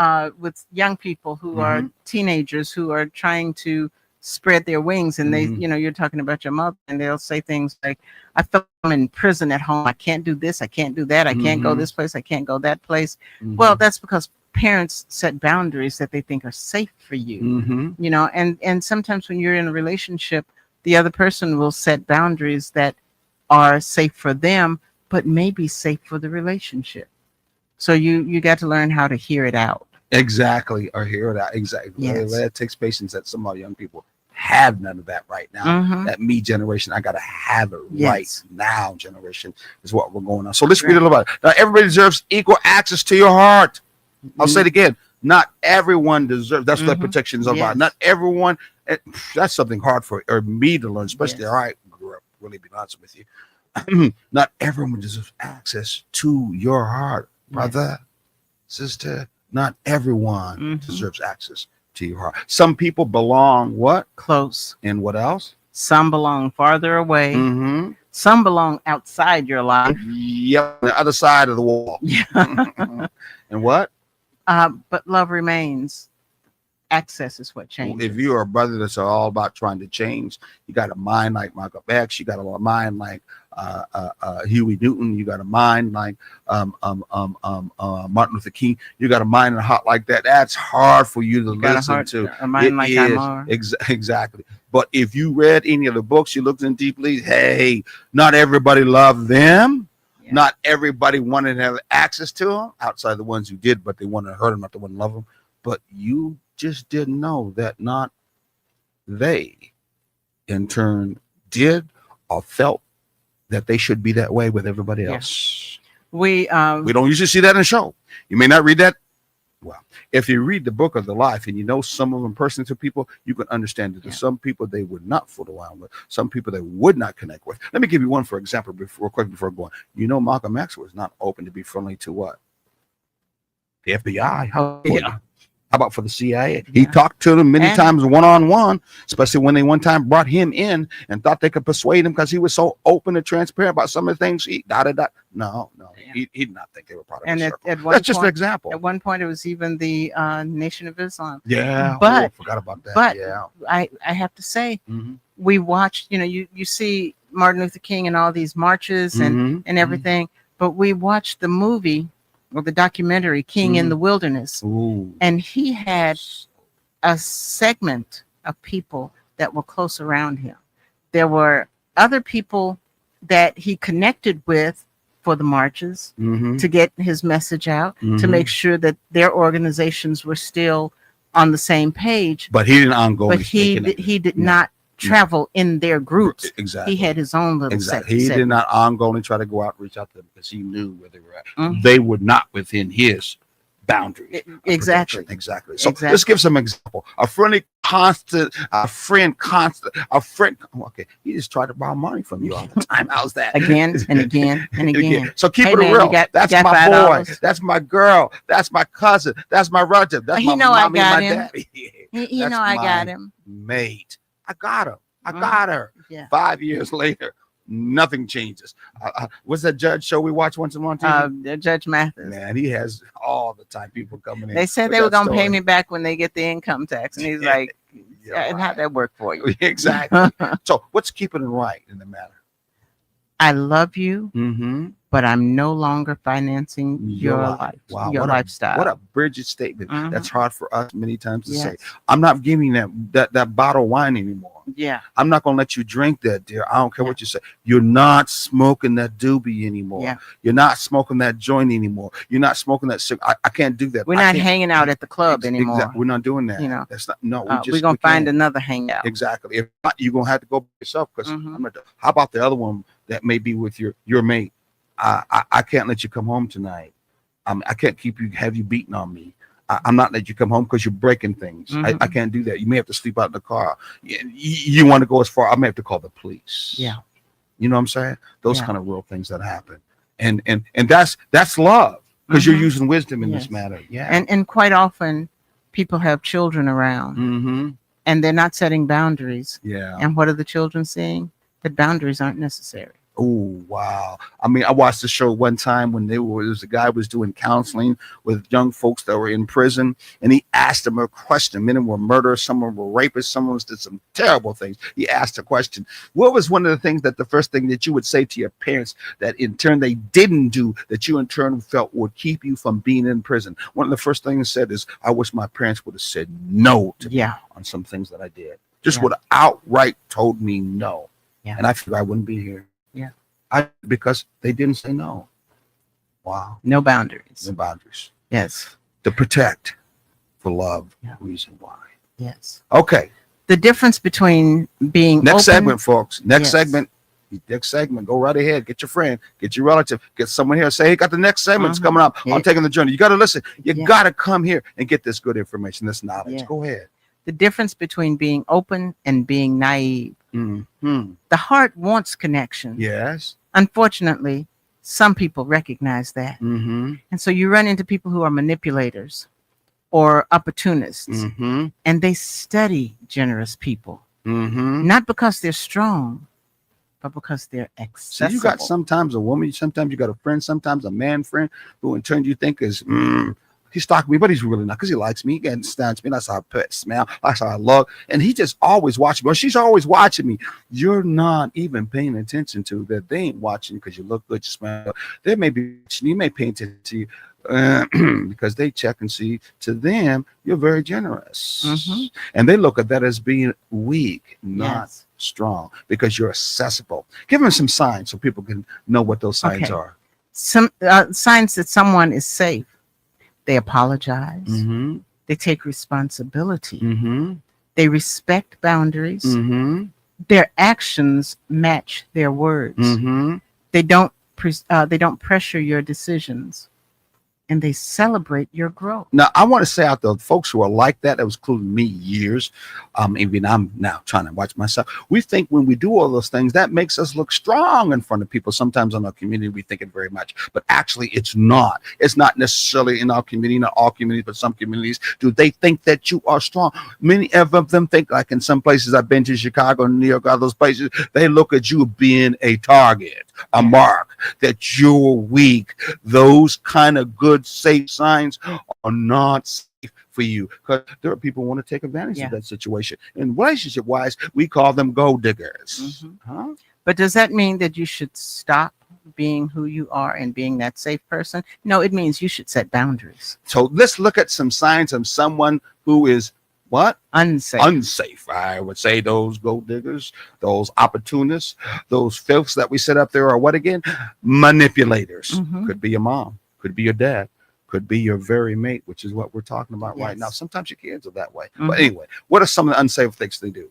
young people who are teenagers who are trying to spread their wings, and they, you're talking about your mother, and they'll say things like, I feel I'm in prison at home. I can't do this. I can't do that. I can't go this place. I can't go that place. Well, that's because parents set boundaries that they think are safe for you, and sometimes when you're in a relationship, the other person will set boundaries that are safe for them, but maybe safe for the relationship. So you got to learn how to hear it out. Exactly. Or hear it out. Exactly. Yes. That takes patience that some of our young people have none of that right now. That me generation, I got to have it right now generation is what we're going on. So let's read a little about it. Now, everybody deserves equal access to your heart. I'll say it again. Not everyone deserves. That's what protection is about. Not everyone. That's something hard for me to learn, especially I grew up, really be honest with you. Not everyone deserves access to your heart, brother, sister. Not everyone deserves access to your heart. Some people belong what? Close. And what else? Some belong farther away. Some belong outside your life. Yep, the other side of the wall. And what? But love remains. Access is what changes. If you're a brother that's all about trying to change, you got a mind like Michael X. You got a mind like Huey Newton. You got a mind like Martin Luther King. You got a mind and a heart like that. That's hard for you to listen to. A mind like Amar. Exactly. But if you read any of the books, you looked in deeply. Hey, not everybody loved them. Yeah. Not everybody wanted to have access to them. Outside the ones who did, but they wanted to hurt them, not the one to love them. But you just didn't know that not they in turn did or felt that they should be that way with everybody else. We don't usually see that in a show. You may not read that. Well, if you read the book of the life and you know some of them personally to people, you can understand that there's some people they would not fool around with, some people they would not connect with. Let me give you one for example before going. Malcolm X was not open to be friendly to what? The FBI. How about for the CIA? He talked to them many times one-on-one, especially when they one time brought him in and thought they could persuade him because he was so open and transparent about some of the things he No. He did not think they were part of the circle. That's just an example. At one point, it was even the Nation of Islam. Yeah. But I forgot about that. But I have to say, we watched, you see Martin Luther King and all these marches and everything, but we watched the movie or the documentary King in the Wilderness. And he had a segment of people that were close around him. There were other people that he connected with for the marches to get his message out, to make sure that their organizations were still on the same page. But he didn't But he did not travel in their groups. Exactly. He had his own little He did not ongoingly try to go out and reach out to them because he knew where they were at. They were not within his boundaries. Exactly. So let's give some example. A friend constant. Okay, he just tried to borrow money from you all the time. How's that? Again and again and again. So keep it real. That's my boy. That's my girl. That's my cousin. That's my relative. That's my mommy and my daddy. You That's know, I got my him. mate. I got him. I Mhm. got her. Yeah. 5 years later, nothing changes. What's that judge show we watch once a month? Judge Mathis. Man, he has all the time people coming in. They said with they were that going to pay story. me back when they get the income tax. And he's like, Yeah, and how'd that work for you? exactly. So what's keeping it right in the matter? I love you, Mm-hmm. but I'm no longer financing your life, Wow, your lifestyle. What a Bridget statement. Mhm. That's hard for us many times to say. Yes. I'm not giving that bottle of wine anymore. Yeah. I'm not gonna let you drink that, dear. I don't care Yeah. what you say. You're not smoking that doobie anymore. Yeah. You're not smoking that joint anymore. You're not smoking that cigarette. I can't do that. We're I not can't- hanging out at the club anymore. We're not doing that. You know, That's not. No, we're going to find can't. another hangout. Exactly. If not, you're gonna have to go by yourself because Mhm. I'm not. How about the other one that may be with your mate? I can't let you come home tonight. I can't have you beating on me. I'm not letting you come home because you're breaking things. Mhm. I can't do that. You may have to sleep out in the car. You want to go as far? I may have to call the police. Yeah. You know what I'm saying? Those Yeah. kind of real things that happen, and that's love because you're Mhm. using wisdom in Yes. this matter. Yeah. And quite often, people have children around, Mm-hmm. and they're not setting boundaries. Yeah. And what are the children seeing? That boundaries aren't necessary. Oh wow! I mean, I watched the show one time when there was a guy was doing counseling with young folks that were in prison, and he asked them a question. Many were murderers, some were rapists, some did some terrible things. He asked a question: what was one of the things that the first thing that you would say to your parents that in turn they didn't do that you in turn felt would keep you from being in prison? One of the first things said is, "I wish my parents would have said no to me Yeah. on some things that I did. Just Yeah. would have outright told me no." Yeah. And I figured I wouldn't be here. Yeah. Because they didn't say no. Wow. No boundaries. No boundaries. Yes. To protect, for love, Yeah. reason why. Yes. Okay. The difference between being Next open, segment, folks. Next Yes. segment. Next segment. Go right ahead. Get your friend. Get your relative. Get someone here. Say, hey, got the next segment's Mhm. coming up. Yeah. I'm taking the journey. You got to listen. You Yeah. got to come here and get this good information, this knowledge. Yeah. Go ahead. the difference between being open and being naive. Mm-hmm. The heart wants connection. Yes. Unfortunately, some people recognize that. Mm-hmm. And so you run into people who are manipulators or opportunists, Mm-hmm. and they study generous people, Mm-hmm. not because they're strong, but because they're So accessible. you got sometimes a woman, sometimes you got a friend, sometimes a man friend who in turn you think is he's stalking me, but he's really not because he likes me. He understands me. That's how I pet smell. That's how I love. And he just always watching me. Or she's always watching me. You're not even paying attention to that. They ain't watching because you look good, you smell. They may be watching. You may pay attention to you because they check and see. To them, you're very generous. Mhm. And they look at that as being weak, not Yes. strong, because you're accessible. Give them some signs so people can know what those signs Okay. are. Some signs that someone is safe. They apologize. Mm-hmm. They take responsibility. Mm-hmm. They respect boundaries. Mm-hmm. Their actions match their words. Mm-hmm. They don't pressure your decisions, and they celebrate your growth. Now, I want to say out there, folks who are like that was including me years. Even I'm now trying to watch myself. We think when we do all those things, that makes us look strong in front of people. Sometimes in our community, we think it very much, but actually it's not. It's not necessarily in our community, not all communities, but some communities do. They think that you are strong. Many of them think, like in some places I've been to, Chicago, New York, all those places, they look at you being a target, a mark, that you're weak. Those kind of good, safe signs are not safe for you because there are people who want to take advantage of that situation. And relationship wise, we call them gold diggers. Mhm. Huh? But does that mean that you should stop being who you are and being that safe person? No, it means you should set boundaries. So let's look at some signs of someone who is what? Unsafe. Unsafe. I would say those gold diggers, those opportunists, those filths that we set up there are what again? Manipulators. Mhm. Could be your mom, could be your dad, could be your very mate, which is what we're talking about right Yes. now. Sometimes your kids are that way. Mhm. But anyway, what are some of the unsafe things they do?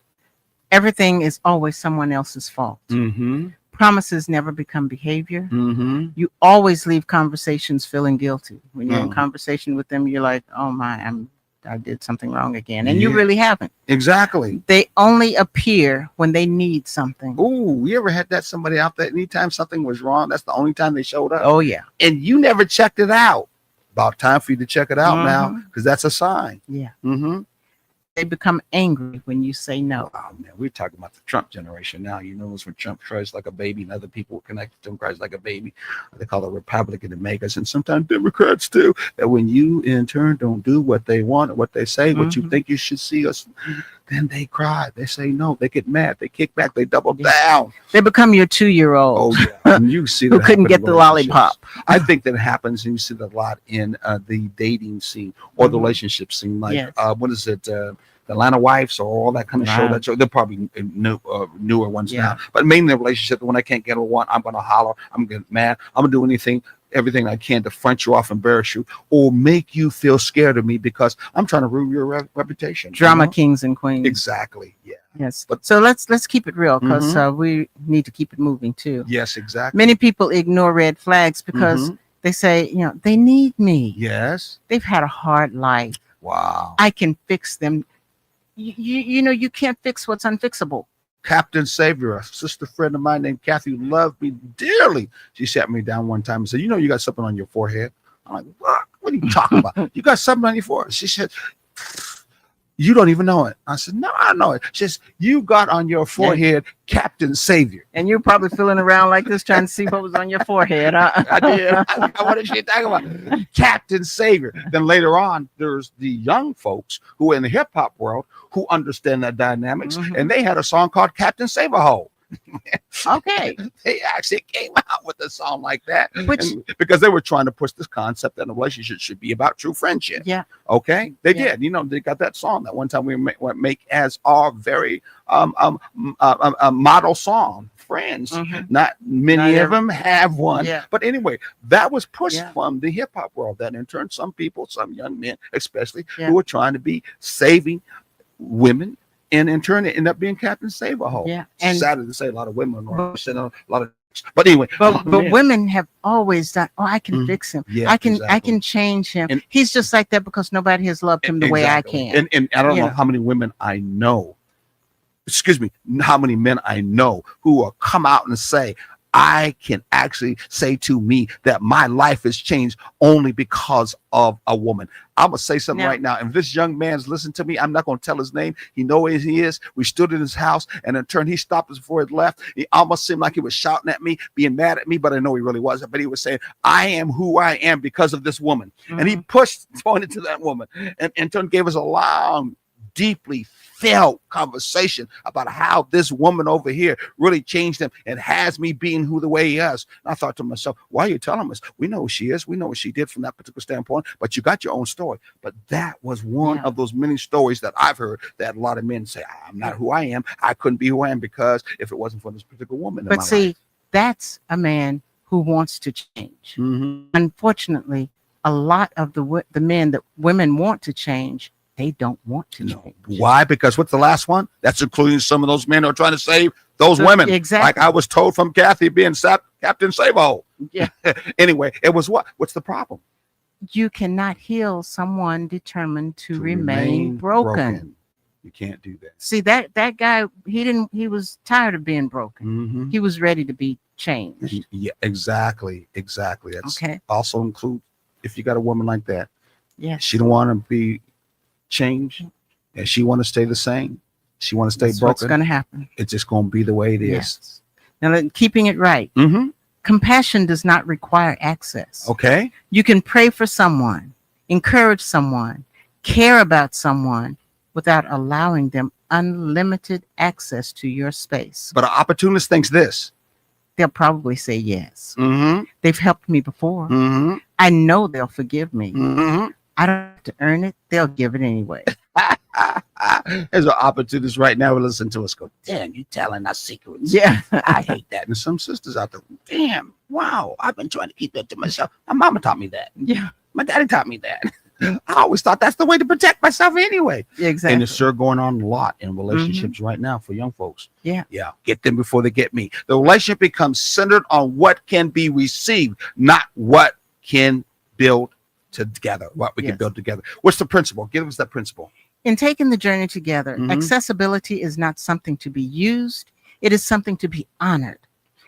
Everything is always someone else's fault. Mm-hmm. Promises never become behavior. Mm-hmm. You always leave conversations feeling guilty. When you're in Mhm. conversation with them, you're like, oh my, I did something wrong again. And you Yeah. really haven't. Exactly. They only appear when they need something. Ooh, you ever had that somebody out there anytime something was wrong, that's the only time they showed up? Oh yeah. And you never checked it out. About time for you to check it out now, Mhm. because that's a sign. Yeah. Mm-hmm. They become angry when you say no. Oh man, we're talking about the Trump generation now. You know, it's when Trump cries like a baby and other people connected to him cries like a baby. They call it Republican to make us, and sometimes Democrats too. That when you in turn don't do what they want or what they say, what you Mhm. think you should see us, then they cry. They say no. They get mad. They kick back. They double Yeah. down. They become your 2-year-old Oh yeah, and you see who that couldn't happen in get the relationships. lollipop. I think that happens, and you see that a lot in the dating scene or the Mhm. relationship scene. Like Yes. what is it? The Atlanta Wives or all that kind of show. Right. That show. They're probably newer ones Yeah. now. But mainly the relationship. When I can't get what I want, I'm gonna holler. I'm gonna get mad. I'm gonna do everything I can to front you off, embarrass you, or make you feel scared of me because I'm trying to ruin your reputation. you Drama know? kings and queens. Exactly. Yeah. Yes. But- So let's keep it real, because Mhm. we need to keep it moving too. Yes. Exactly. Many people ignore red flags because Mhm. they say, they need me. Yes. They've had a hard life. Wow. I can fix them. You can't fix what's unfixable. Captain Savior, a sister friend of mine named Kathy, who loved me dearly. She sat me down one time and said, you got something on your forehead. I'm like, what? What are you talking about? You got something on your forehead? She said, you don't even know it. I said, no, I know it. She says, you got on your forehead Captain Savior. And you're probably feeling around like this trying to see what was on your forehead. Huh? I did. What is she talking about? Captain Savior. Then later on, there's the young folks who are in the hip hop world who understand that dynamics. Mhm. And they had a song called Captain Save a Hole. Okay. They actually came out with a song like that. Which- Because they were trying to push this concept that a relationship should be about true friendship. Yeah. Okay, they Yeah. did. They got that song that one time we make as our very model song. Friends, Mhm. not many Not of every- them have one. Yeah. But anyway, that was pushed Yeah. from the hip hop world. That in turn, some people, some young men, especially, Yeah. who are trying to be saving women. And in turn, it ended up being Captain Save a Hole. Yeah. And Sad to say, a lot of women are sitting on a lot of. But anyway, but man. women have always done. Oh, I can Mhm. fix him. Yeah, I can exactly. change him. And- He's just like that because nobody has loved him the way I Exactly. can. And I don't know Yeah. how many women I know. Excuse me, how many men I know who will come out and say, I can actually say to me that my life has changed only because of a woman. I'm gonna say something Now- right now. If this young man's listening to me, I'm not gonna tell his name. He knows where he is. We stood in his house, and in turn, he stopped us before he left. He almost seemed like he was shouting at me, being mad at me, but I know he really wasn't. But he was saying, I am who I am because of this woman. And he pointed to that woman, and in turn gave us a long, deeply felt conversation about how this woman over here really changed him and has me being who the way he is. And I thought to myself, why are you telling us? We know who she is. We know what she did from that particular standpoint, but you got your own story. But that was one Yeah. of those many stories that I've heard that a lot of men say, I'm not who I am. I couldn't be who I am because if it wasn't for this particular woman in But my see, life. that's a man who wants to change. Mhm. Unfortunately, a lot of the men that women want to change, they don't want to No. change. Why? Because what's the last one? That's including some of those men who are trying to save those So- women. exactly. Like I was told from Kathy being Captain Save-A-Hole. Yeah. Anyway, it was what? What's the problem? You cannot heal someone determined to remain broken. You can't do that. See, that guy, he was tired of being broken. Mhm. He was ready to be changed. Yeah, exactly. That's Okay. also include if you got a woman like that, Yes. she don't want to be changed, and she want to stay the same. She want to stay That's what's broken. going to happen. It's just going to be the way it is. Yes. Now, keeping it right. Mm-hmm. Compassion does not require access. Okay. You can pray for someone, encourage someone, care about someone without allowing them unlimited access to your space. But an opportunist thinks this. They'll probably say yes. Mm-hmm. They've helped me before. Mm-hmm. I know they'll forgive me. Mm-hmm. I don't have to earn it. They'll give it anyway. There's an opportunist right now who listen to us go, damn, you telling us secrets. Yeah. I hate that. And some sisters out there, damn, wow, I've been trying to keep that to myself. My mama taught me that. Yeah. My daddy taught me that. I always thought that's the way to protect myself anyway. Exactly. And it's sure going on a lot in relationships right now for young folks. Yeah. Yeah. Get them before they get me. The relationship becomes centered on what can be received, not what can build together, what we can Yes. build together. What's the principle? Give us that principle. In taking the journey together, Mhm. accessibility is not something to be used. It is something to be honored.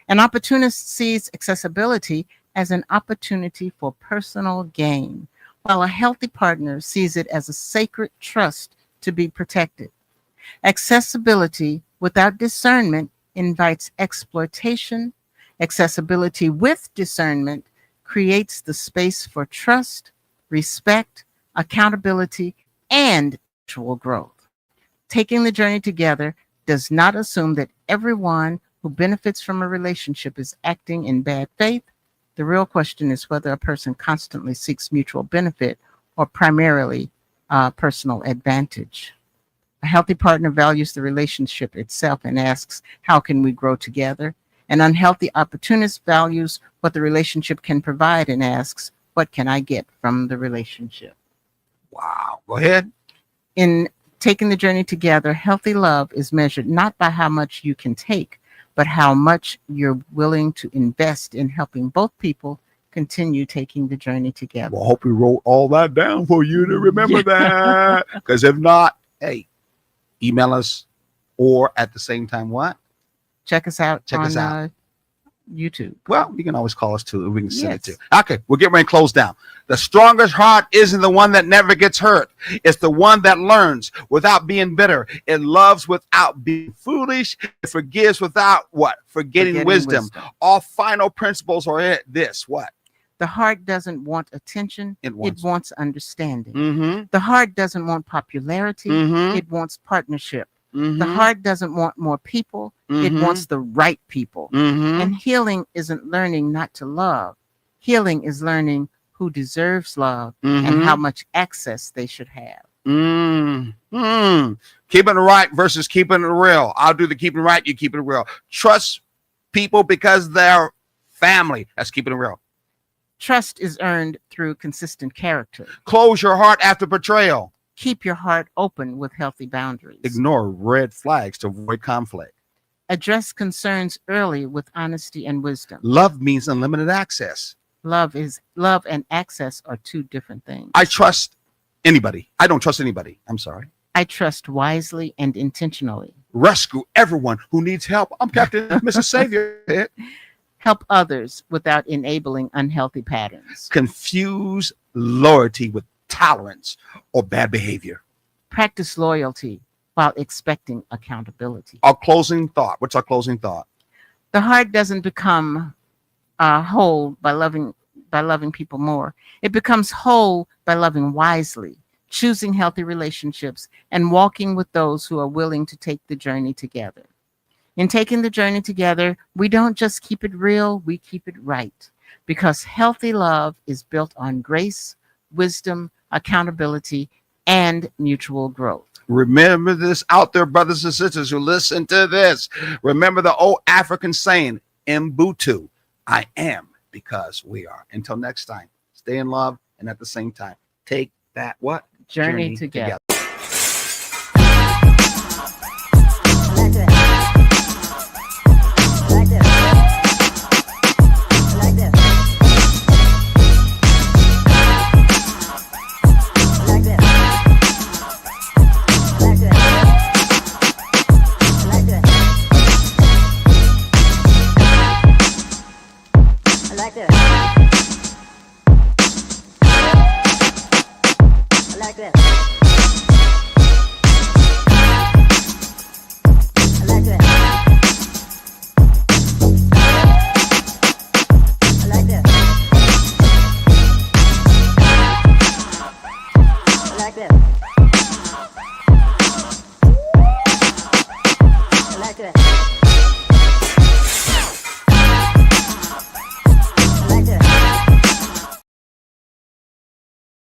An opportunist sees accessibility as an opportunity for personal gain, while a healthy partner sees it as a sacred trust to be protected. Accessibility without discernment invites exploitation. Accessibility with discernment creates the space for trust, respect, accountability, and mutual growth. Taking the journey together does not assume that everyone who benefits from a relationship is acting in bad faith. The real question is whether a person constantly seeks mutual benefit or primarily personal advantage. A healthy partner values the relationship itself and asks, how can we grow together? An unhealthy opportunist values what the relationship can provide and asks, what can I get from the relationship? Wow. Go ahead. In taking the journey together, healthy love is measured not by how much you can take, but how much you're willing to invest in helping both people continue taking the journey together. Well, I hope we wrote all that down for you to remember that. Because if not, hey, email us, or at the same time, what? Check us out Check on us out. YouTube. Well, you can always call us too. We can send it Yes. to. Okay, we're getting ready to close down. The strongest heart isn't the one that never gets hurt. It's the one that learns without being bitter. It loves without being foolish. It forgives without what? Forgetting wisdom. All final principles are this. What? The heart doesn't want attention. It It wants understanding. Mm-hmm. The heart doesn't want popularity. Mm-hmm. It wants partnership. Mm-hmm. The heart doesn't want more people. It wants the right people. Mm-hmm. And healing isn't learning not to love. Healing is learning who deserves love and how much access they should have. Mm-hmm. Keeping it right versus keeping it real. I'll do the keeping it right. You keep it real. Trust people because they're family. That's keeping it real. Trust is earned through consistent character. Close your heart after betrayal. Keep your heart open with healthy boundaries. Ignore red flags to avoid conflict. Address concerns early with honesty and wisdom. Love means unlimited access. Love and access are two different things. I trust anybody. I don't trust anybody. I'm sorry. I trust wisely and intentionally. Rescue everyone who needs help. I'm Captain Mrs. Savior. Help others without enabling unhealthy patterns. Confuse loyalty with tolerance or bad behavior. Practice loyalty while expecting accountability. Our closing thought. What's our closing thought? The heart doesn't become whole by loving people more. It becomes whole by loving wisely, choosing healthy relationships, and walking with those who are willing to take the journey together. In taking the journey together, we don't just keep it real, we keep it right. Because healthy love is built on grace, wisdom, accountability, and mutual growth. Remember this out there, brothers and sisters who listen to this. Remember the old African saying, Mbutu, I am because we are. Until next time, stay in love, and at the same time, take that what? Journey together. Like this.